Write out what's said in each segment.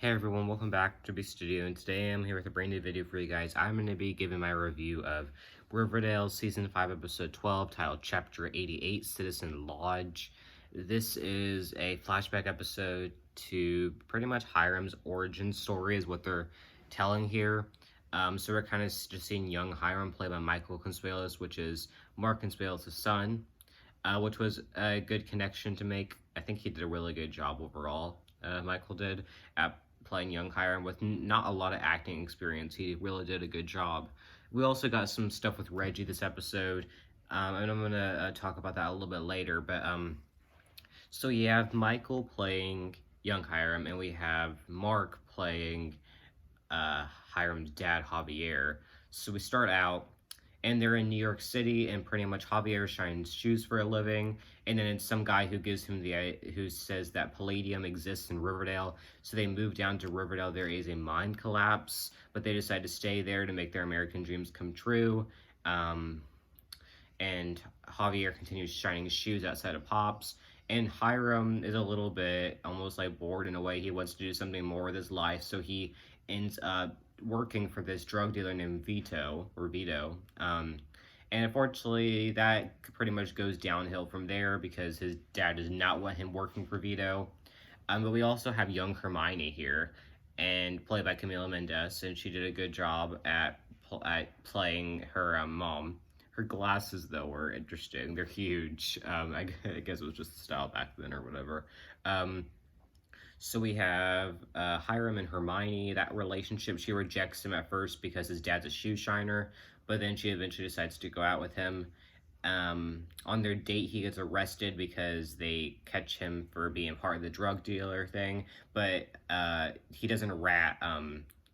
Hey everyone, welcome back to B Studio, and today I'm here with a brand new video for you guys. I'm going to be giving my review of Riverdale Season 5, Episode 12, titled Chapter 88, Citizen Lodge. This is a flashback episode to pretty much Hiram's origin story is what they're telling here. So we're kind of just seeing young Hiram played by Michael Consuelos, which is Mark Consuelos' son, which was a good connection to make. I think he did a really good job overall, Michael did, at playing young Hiram with not a lot of acting experience. He really did a good job. We also got some stuff with Reggie this episode, and I'm gonna talk about that a little bit later. But so you have Michael playing young Hiram, and we have Mark playing Hiram's dad, Javier. So we start out, and they're in New York City, and pretty much Javier shines shoes for a living, and then it's some guy who gives him who says that palladium exists in Riverdale, so they move down to Riverdale. There is a mine collapse, but they decide to stay there to make their American dreams come true. And Javier continues shining his shoes outside of Pops, and Hiram is a little bit almost like bored in a way. He wants to do something more with his life, so he ends up working for this drug dealer named Vito. And unfortunately, that pretty much goes downhill from there because his dad does not want him working for Vito. But we also have young Hermione here, and played by Camila Mendes, and she did a good job at playing her mom. Her glasses, though, were interesting. They're huge. I guess it was just the style back then or whatever. So we have Hiram and Hermione. That relationship, she rejects him at first because his dad's a shoe shiner, but then she eventually decides to go out with him. On their date, he gets arrested because they catch him for being part of the drug dealer thing, but he doesn't rat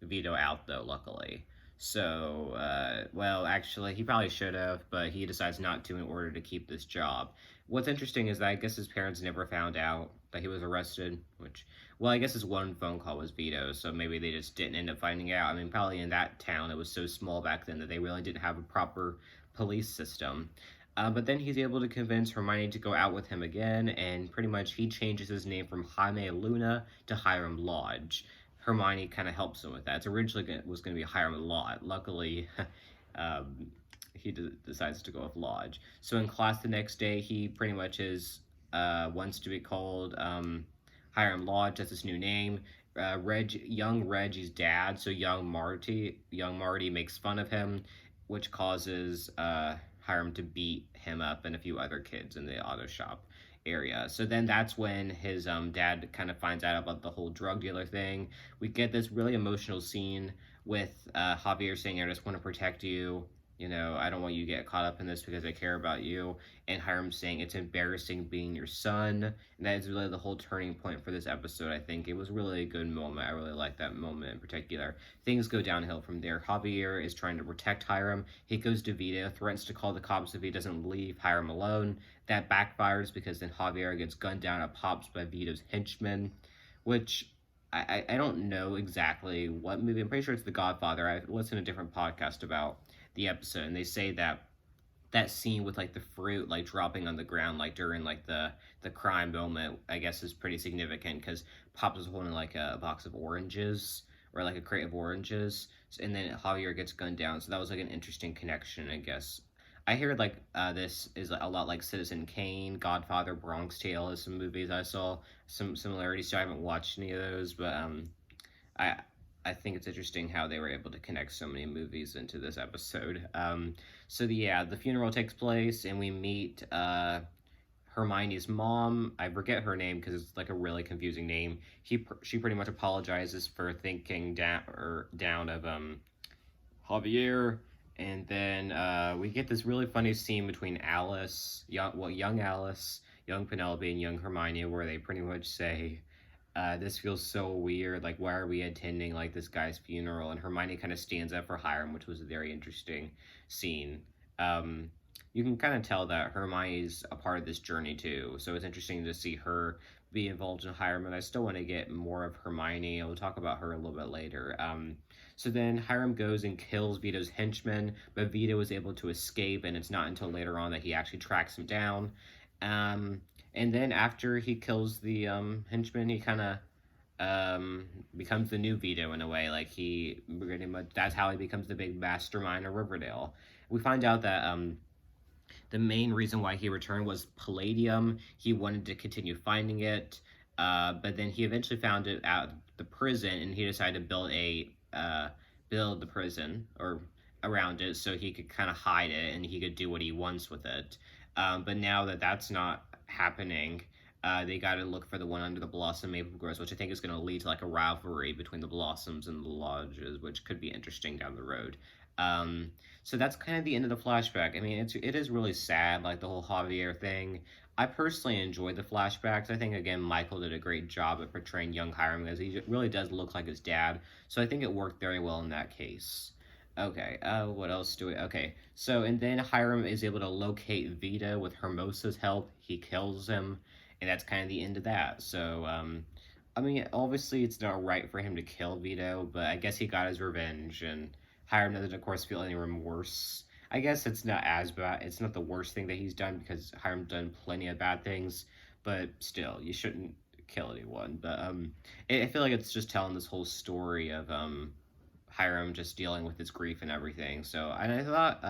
Vito out, though, luckily. So, well, actually, he probably should have, but he decides not to in order to keep this job. What's interesting is that I guess his parents never found out that he was arrested, which, well, I guess his one phone call was Vito, so maybe they just didn't end up finding out. I mean, probably in that town, it was so small back then that they really didn't have a proper police system. But then he's able to convince Hermione to go out with him again, and pretty much he changes his name from Jaime Luna to Hiram Lodge. Hermione kind of helps him with that. It's originally was going to be Hiram Lodge. Luckily, he decides to go with Lodge. So in class the next day, he pretty much wants to be called Hiram Lodge. That's his new name. Young Reggie's dad, so young Marty makes fun of him, which causes Hiram to beat him up and a few other kids in the auto shop area. So then that's when his dad kind of finds out about the whole drug dealer thing. We get this really emotional scene with Javier saying, I just want to protect you. You know, I don't want you to get caught up in this because I care about you. And Hiram saying, it's embarrassing being your son. And that is really the whole turning point for this episode, I think. It was really a good moment. I really like that moment in particular. Things go downhill from there. Javier is trying to protect Hiram. He goes to Vito, threatens to call the cops if he doesn't leave Hiram alone. That backfires because then Javier gets gunned down at Pops by Vito's henchmen, which I don't know exactly what movie. I'm pretty sure it's The Godfather. I listened to a different podcast about the episode, and they say that scene with like the fruit like dropping on the ground like during like the crime moment, I guess, is pretty significant because Pops is holding like a box of oranges or like a crate of oranges, and then Javier gets gunned down. So that was like an interesting connection, I guess. I heard like this is a lot like Citizen Kane, Godfather, Bronx Tale is some movies I saw some similarities. So I haven't watched any of those, but I I think it's interesting how they were able to connect so many movies into this episode. Yeah, the funeral takes place, and we meet Hermione's mom. I forget her name because it's like a really confusing name. She pretty much apologizes for thinking down of Javier, and then we get this really funny scene between young Alice, young Penelope, and young Hermione, where they pretty much say, this feels so weird. Like, why are we attending like this guy's funeral? And Hermione kind of stands up for Hiram, which was a very interesting scene. You can kind of tell that Hermione's a part of this journey too. So it's interesting to see her be involved in Hiram, and I still want to get more of Hermione. I'll talk about her a little bit later. So then Hiram goes and kills Vito's henchman, but Vito is able to escape, and it's not until later on that he actually tracks him down. And then after he kills the henchman, he kind of um, becomes the new Vito in a way. Like he pretty much that's how he becomes the big mastermind of Riverdale. We find out that the main reason why he returned was palladium. He wanted to continue finding it, but then he eventually found it at the prison, and he decided to build the prison or around it so he could kind of hide it and he could do what he wants with it. But now that that's not happening, they got to look for the one under the blossom maple groves, which I think is going to lead to like a rivalry between the blossoms and the lodges, which could be interesting down the road. Um, so that's kind of the end of the flashback. I mean, it is really sad, like the whole Javier thing. I personally enjoy the flashbacks. I think again, Michael did a great job at portraying young Hiram because he really does look like his dad. So I think it worked very well in that case. Okay, what else do we? Okay, so and then Hiram is able to locate Vita with Hermosa's help. He kills him, and that's kind of the end of that. So, I mean, obviously it's not right for him to kill Vito, but I guess he got his revenge, and Hiram doesn't, of course, feel any remorse. I guess it's not as bad. It's not the worst thing that he's done because Hiram's done plenty of bad things, but still, you shouldn't kill anyone. But I feel like it's just telling this whole story of Hiram just dealing with his grief and everything. So, and I thought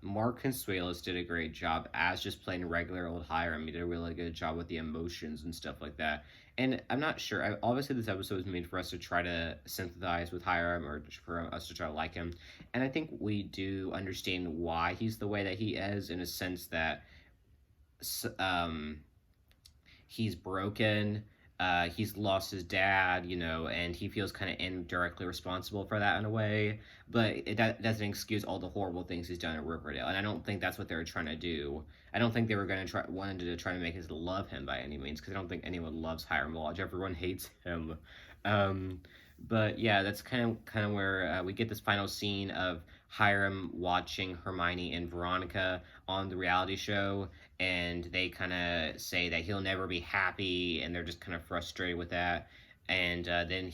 Mark Consuelos did a great job as just playing regular old Hiram. He did a really good job with the emotions and stuff like that. And I'm not sure. Obviously, this episode was made for us to try to sympathize with Hiram or for us to try to like him. And I think we do understand why he's the way that he is in a sense that um, he's broken. He's lost his dad, and he feels kind of indirectly responsible for that in a way. But that doesn't excuse all the horrible things he's done at Riverdale, and I don't think that's what they were trying to do. I don't think they were going to wanted to try to make us love him by any means, because I don't think anyone loves Hiram Lodge. Everyone hates him. Um, but yeah, that's kind of where we get this final scene of Hiram watching Hermione and Veronica on the reality show, and they kind of say that he'll never be happy, and they're just kind of frustrated with that. And then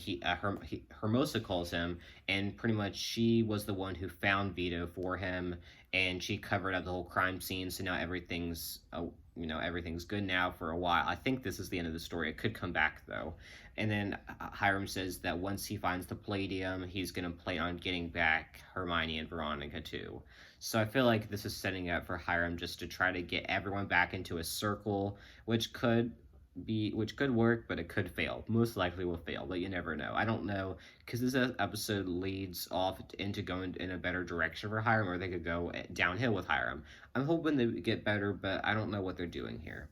Hermosa calls him, and pretty much she was the one who found Vito for him, and she covered up the whole crime scene. So now everything's good now for a while. I think this is the end of the story. It could come back though. And then Hiram says that once he finds the Palladium, he's gonna plan on getting back Hermione and Veronica too. So I feel like this is setting up for Hiram just to try to get everyone back into a circle, which could work, but it could fail. Most likely will fail, but you never know. I don't know because this episode leads off into going in a better direction for Hiram, or they could go downhill with Hiram. I'm hoping they get better, but I don't know what they're doing here.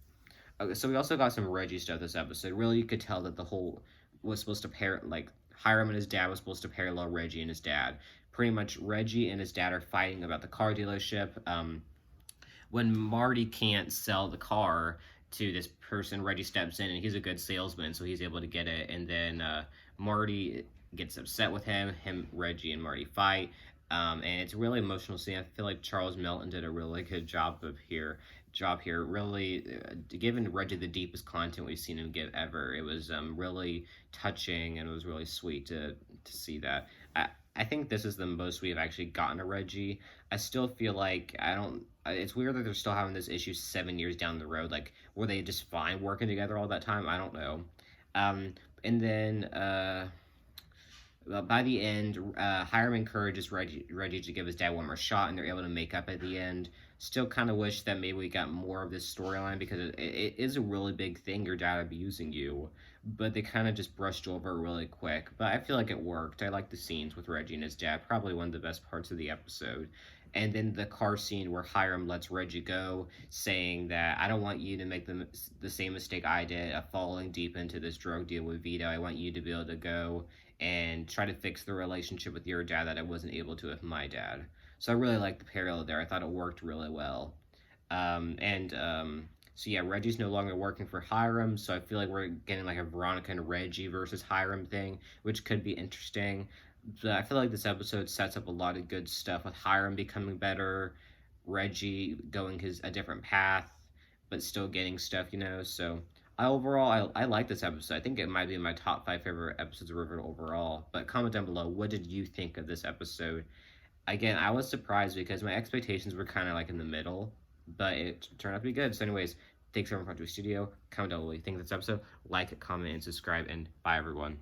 Okay, so we also got some Reggie stuff this episode. Really, you could tell that the whole was supposed to pair like Hiram and his dad was supposed to parallel Reggie and his dad. Pretty much, Reggie and his dad are fighting about the car dealership. When Marty can't sell the car to this person, Reggie steps in and he's a good salesman, so he's able to get it. And then Marty gets upset with him. Reggie, and Marty fight. And it's a really emotional scene. I feel like Charles Melton did a really good job here. Really, giving Reggie the deepest content we've seen him give ever. It was really touching and it was really sweet to see that. I think this is the most we've actually gotten to Reggie. I still feel like I don't. It's weird that they're still having this issue 7 years down the road. Like, were they just fine working together all that time? I don't know. And then by the end, Hiram encourages Reggie to give his dad one more shot, and they're able to make up at the end. Still kind of wish that maybe we got more of this storyline because it is a really big thing, your dad abusing you. But they kind of just brushed over it really quick. But I feel like it worked. I like the scenes with Reggie and his dad. Probably one of the best parts of the episode. And then the car scene where Hiram lets Reggie go, saying that I don't want you to make the same mistake I did of falling deep into this drug deal with Vito. I want you to be able to go and try to fix the relationship with your dad that I wasn't able to with my dad. So I really like the parallel there. I thought it worked really well. So yeah, Reggie's no longer working for Hiram, so I feel like we're getting like a Veronica and Reggie versus Hiram thing, which could be interesting. But I feel like this episode sets up a lot of good stuff with Hiram becoming better, Reggie going a different path, but still getting stuff. So I like this episode. I think it might be in my top 5 favorite episodes of Riverdale overall. But comment down below, what did you think of this episode? Again, I was surprised because my expectations were kind of like in the middle, but it turned out to be good. So, anyways, Thanks everyone for watching the studio. Comment down below what you think of this episode. Like, comment, and subscribe, and bye everyone.